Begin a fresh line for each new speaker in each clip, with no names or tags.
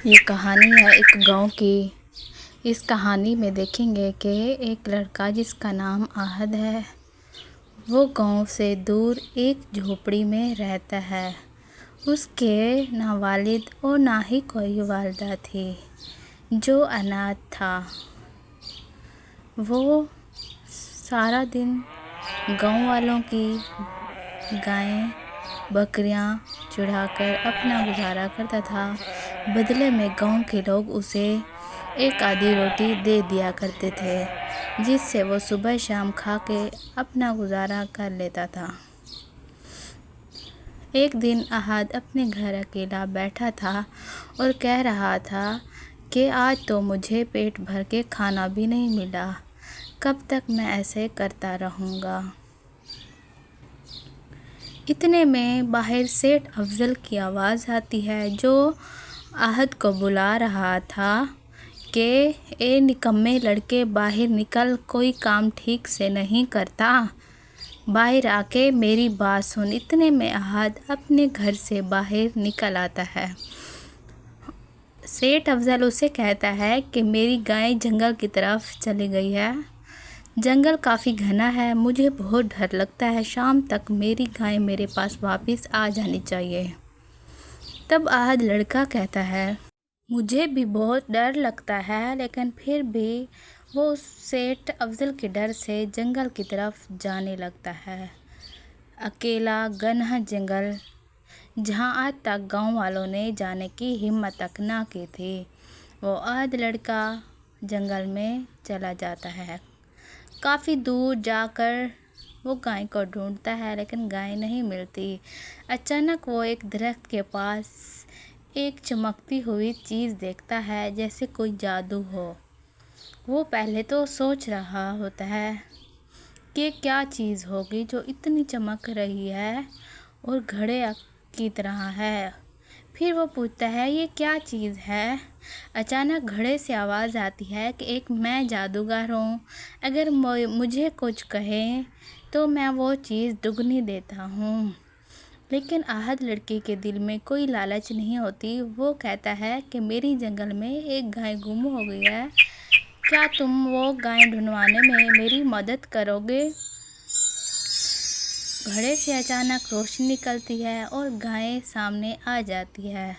یہ کہانی ہے ایک گاؤں کی۔ اس کہانی میں دیکھیں گے کہ ایک لڑکا جس کا نام احد ہے، وہ گاؤں سے دور ایک جھونپڑی میں رہتا ہے۔ اس کے نہ والد اور نہ ہی کوئی والدہ تھی، جو اناتھ تھا۔ وہ سارا دن گاؤں والوں کی گائیں بکریاں چڑھا کر اپنا گزارا کرتا تھا۔ بدلے میں گاؤں کے لوگ اسے ایک آدھی روٹی دے دیا کرتے تھے، جس سے وہ صبح شام کھا کے اپنا گزارا کر لیتا تھا۔ ایک دن احد اپنے گھر اکیلا بیٹھا تھا اور کہہ رہا تھا کہ آج تو مجھے پیٹ بھر کے کھانا بھی نہیں ملا، کب تک میں ایسے کرتا رہوں گا۔ اتنے میں باہر سیٹھ افضل کی آواز آتی ہے، جو احد کو بلا رہا تھا کہ اے نکمے لڑکے، باہر نکل، کوئی کام ٹھیک سے نہیں کرتا، باہر آ کے میری بات سن۔ اتنے میں احد اپنے گھر سے باہر نکل آتا ہے۔ سیٹھ افضل اسے کہتا ہے کہ میری گائے جنگل کی طرف چلی گئی ہے، جنگل کافی گھنا ہے، مجھے بہت ڈر لگتا ہے، شام تک میری گائے میرے پاس واپس آ جانی چاہیے۔ تب احد لڑکا کہتا ہے، مجھے بھی بہت ڈر لگتا ہے، لیکن پھر بھی وہ سیٹھ افضل کے ڈر سے جنگل کی طرف جانے لگتا ہے۔ اکیلا گھنا جنگل، جہاں آج تک گاؤں والوں نے جانے کی ہمت تک نہ کی تھی۔ وہ احد لڑکا جنگل میں چلا جاتا ہے۔ کافی دور جا کر وہ گائے کو ڈھونڈتا ہے، لیکن گائے نہیں ملتی۔ اچانک وہ ایک درخت کے پاس ایک چمکتی ہوئی چیز دیکھتا ہے، جیسے کوئی جادو ہو۔ وہ پہلے تو سوچ رہا ہوتا ہے کہ کیا چیز ہوگی جو اتنی چمک رہی ہے اور گھڑے کی طرح ہے۔ پھر وہ پوچھتا ہے، یہ کیا چیز ہے؟ اچانک گھڑے سے آواز آتی ہے کہ میں جادوگر ہوں، اگر مجھے کچھ کہیں تو میں وہ چیز دگنی دیتا ہوں۔ لیکن احد لڑکے کے دل میں کوئی لالچ نہیں ہوتی۔ وہ کہتا ہے کہ میری جنگل میں ایک گائے گم ہو گئی ہے، کیا تم وہ گائے ڈھونڈوانے میں میری مدد کرو گے؟ گھڑے سے اچانک روشنی نکلتی ہے اور گائے سامنے آ جاتی ہے۔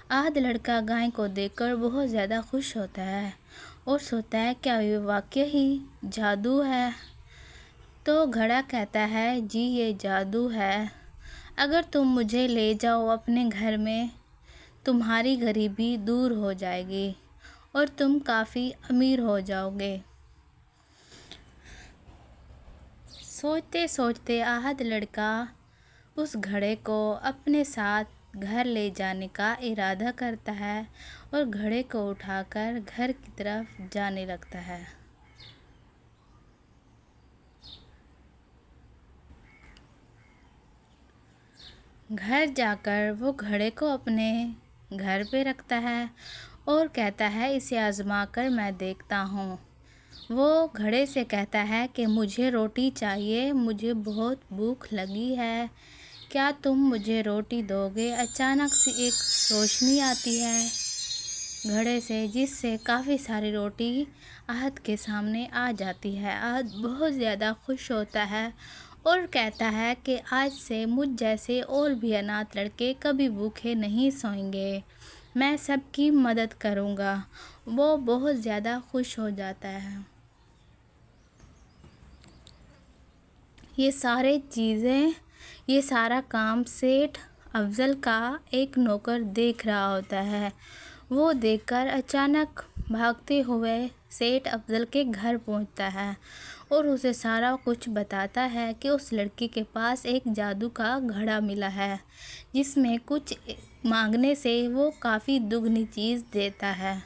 احد لڑکا گائے کو دیکھ کر بہت زیادہ خوش ہوتا ہے اور سوچتا ہے، کیا یہ واقعی جادو ہے؟ تو گھڑا کہتا ہے، جی یہ جادو ہے، اگر تم مجھے لے جاؤ اپنے گھر میں، تمہاری غریبی دور ہو جائے گی اور تم کافی امیر ہو جاؤ گے۔ سوچتے سوچتے احد لڑکا اس گھڑے کو اپنے ساتھ گھر لے جانے کا ارادہ کرتا ہے اور گھڑے کو اٹھا کر گھر کی طرف جانے لگتا ہے۔ گھر جا کر وہ گھڑے کو اپنے گھر پہ رکھتا ہے اور کہتا ہے، اسے آزما کر میں دیکھتا ہوں۔ وہ گھڑے سے کہتا ہے کہ مجھے روٹی چاہیے، مجھے بہت بھوک لگی ہے، کیا تم مجھے روٹی دو گے؟ اچانک سے ایک روشنی آتی ہے گھڑے سے، جس سے کافی ساری روٹی احد کے سامنے آ جاتی ہے۔ احد بہت زیادہ خوش ہوتا ہے اور کہتا ہے کہ آج سے مجھ جیسے اور بھی اناتھ لڑکے کبھی بھوکے نہیں سوئیں گے، میں سب کی مدد کروں گا۔ وہ بہت زیادہ خوش ہو جاتا ہے۔ یہ سارا کام سیٹھ افضل کا ایک نوکر دیکھ رہا ہوتا ہے۔ وہ دیکھ کر اچانک بھاگتے ہوئے سیٹھ افضل کے گھر پہنچتا ہے اور اسے سارا کچھ بتاتا ہے کہ اس لڑکے کے پاس ایک جادو کا گھڑا ملا ہے، جس میں کچھ مانگنے سے وہ کافی دگنی چیز دیتا ہے۔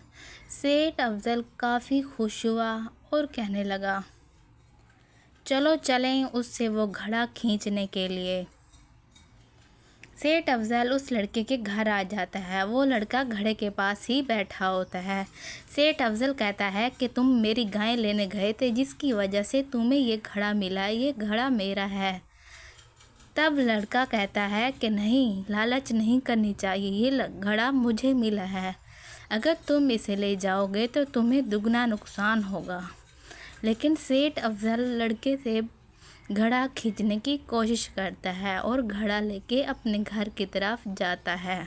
سیٹھ افضل کافی خوش ہوا اور کہنے لگا، چلو چلیں اس سے وہ گھڑا کھینچنے کے لیے۔ سیٹھ افضل اس لڑکے کے گھر آ جاتا ہے۔ وہ لڑکا گھڑے کے پاس ہی بیٹھا ہوتا ہے۔ سیٹھ افضل کہتا ہے کہ تم میری گائے لینے گئے تھے، جس کی وجہ سے تمہیں یہ گھڑا ملا، یہ گھڑا میرا ہے۔ تب لڑکا کہتا ہے کہ نہیں، لالچ نہیں کرنی چاہیے، یہ گھڑا مجھے ملا ہے، اگر تم اسے لے جاؤ گے تو تمہیں دگنا نقصان ہوگا۔ لیکن سیٹھ افضل لڑکے سے گھڑا کھینچنے کی کوشش کرتا ہے اور گھڑا لے کے اپنے گھر کی طرف جاتا ہے۔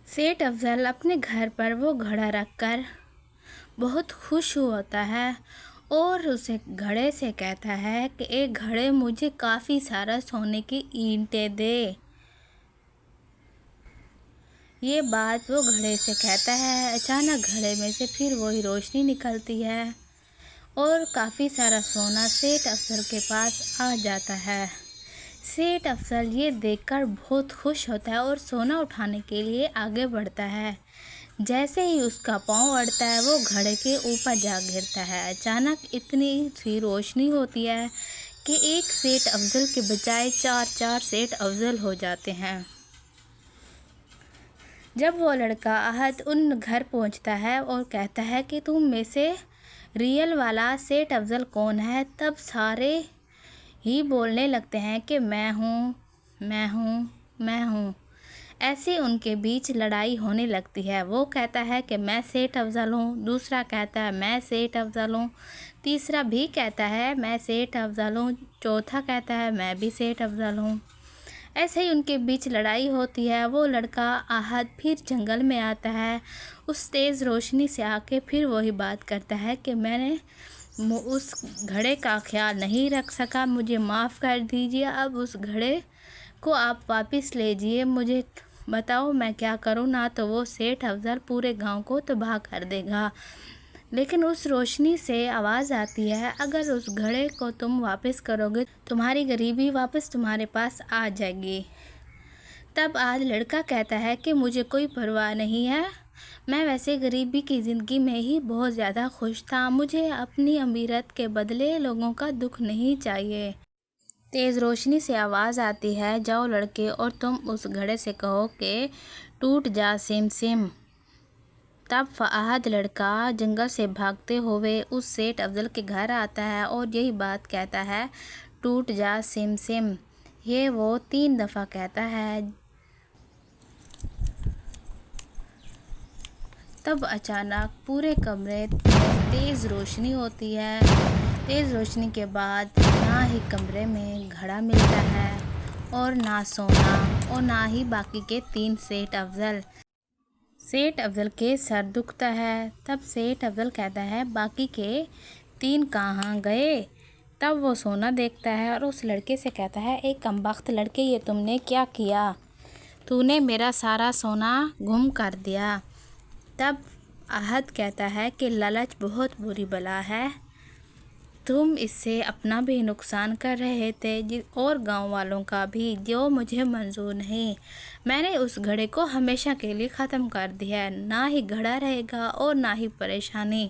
سیٹھ افضل اپنے گھر پر وہ گھڑا رکھ کر بہت خوش ہوتا ہے اور اسے گھڑے سے کہتا ہے کہ اے گھڑے، مجھے کافی سارا سونے کی اینٹیں دے۔ یہ بات وہ گھڑے سے کہتا ہے۔ اچانک گھڑے میں سے پھر وہی روشنی نکلتی ہے اور کافی سارا سونا سیٹھ افضل کے پاس آ جاتا ہے۔ سیٹھ افضل یہ دیکھ کر بہت خوش ہوتا ہے اور سونا اٹھانے کے لیے آگے بڑھتا ہے۔ جیسے ہی اس کا پاؤں اڑتا ہے وہ گھڑے کے اوپر جا گرتا ہے۔ اچانک اتنی سی روشنی ہوتی ہے کہ ایک سیٹھ افضل کے بجائے 4 سیٹھ افضل ہو جاتے ہیں۔ جب وہ لڑکا احد ان گھر پہنچتا ہے اور کہتا ہے کہ تم میں سے ریئل والا سیٹھ افضل کون ہے، تب سارے ہی بولنے لگتے ہیں کہ میں ہوں، میں ہوں، میں ہوں۔ ایسے ان کے بیچ لڑائی ہونے لگتی ہے۔ وہ کہتا ہے کہ میں سیٹھ افضل ہوں، دوسرا کہتا ہے میں سیٹھ افضل ہوں، تیسرا بھی کہتا ہے میں سیٹھ افضل ہوں، چوتھا کہتا ہے میں بھی سیٹھ افضل ہوں۔ ایسے ہی ان کے بیچ لڑائی ہوتی ہے۔ وہ لڑکا احد پھر جنگل میں آتا ہے، اس تیز روشنی سے آ کے پھر وہی بات کرتا ہے کہ میں نے اس گھڑے کا خیال نہیں رکھ سکا، مجھے معاف کر دیجیے، اب اس گھڑے کو آپ واپس لے جائیے، مجھے بتاؤ میں کیا کروں، نہ تو وہ سیٹھ افضل پورے گاؤں کو تباہ کر دے گا۔ لیکن اس روشنی سے آواز آتی ہے، اگر اس گھڑے کو تم واپس کرو گے تمہاری غریبی واپس تمہارے پاس آ جائے گی۔ تب آج لڑکا کہتا ہے کہ مجھے کوئی پرواہ نہیں ہے، میں ویسے غریبی کی زندگی میں ہی بہت زیادہ خوش تھا، مجھے اپنی امیریت کے بدلے لوگوں کا دکھ نہیں چاہیے۔ تیز روشنی سے آواز آتی ہے، جاؤ لڑکے اور تم اس گھڑے سے کہو کہ ٹوٹ جا سم سم۔ تب احد لڑکا جنگل سے بھاگتے ہوئے اس سیٹھ افضل کے گھر آتا ہے اور یہی بات کہتا ہے، ٹوٹ جا سم سم۔ یہ وہ 3 دفعہ کہتا ہے۔ تب اچانک پورے کمرے میں تیز روشنی ہوتی ہے۔ تیز روشنی کے بعد نہ ہی کمرے میں گھڑا ملتا ہے اور نہ سونا اور نہ ہی باقی کے 3 سیٹھ افضل۔ سیٹھ افضل کے سر دکھتا ہے۔ تب سیٹھ افضل کہتا ہے باقی کے 3 کہاں گئے؟ تب وہ سونا دیکھتا ہے اور اس لڑکے سے کہتا ہے، اے کمبخت لڑکے، یہ تم نے کیا کیا؟ تو نے میرا سارا سونا گم کر دیا۔ تب احد کہتا ہے کہ لالچ بہت بری بلا ہے، تم اس سے اپنا بھی نقصان کر رہے تھے اور گاؤں والوں کا بھی، جو مجھے منظور نہیں۔ میں نے اس گھڑے کو ہمیشہ کے لیے ختم کر دیا ہے، نہ ہی گھڑا رہے گا اور نہ ہی پریشانی۔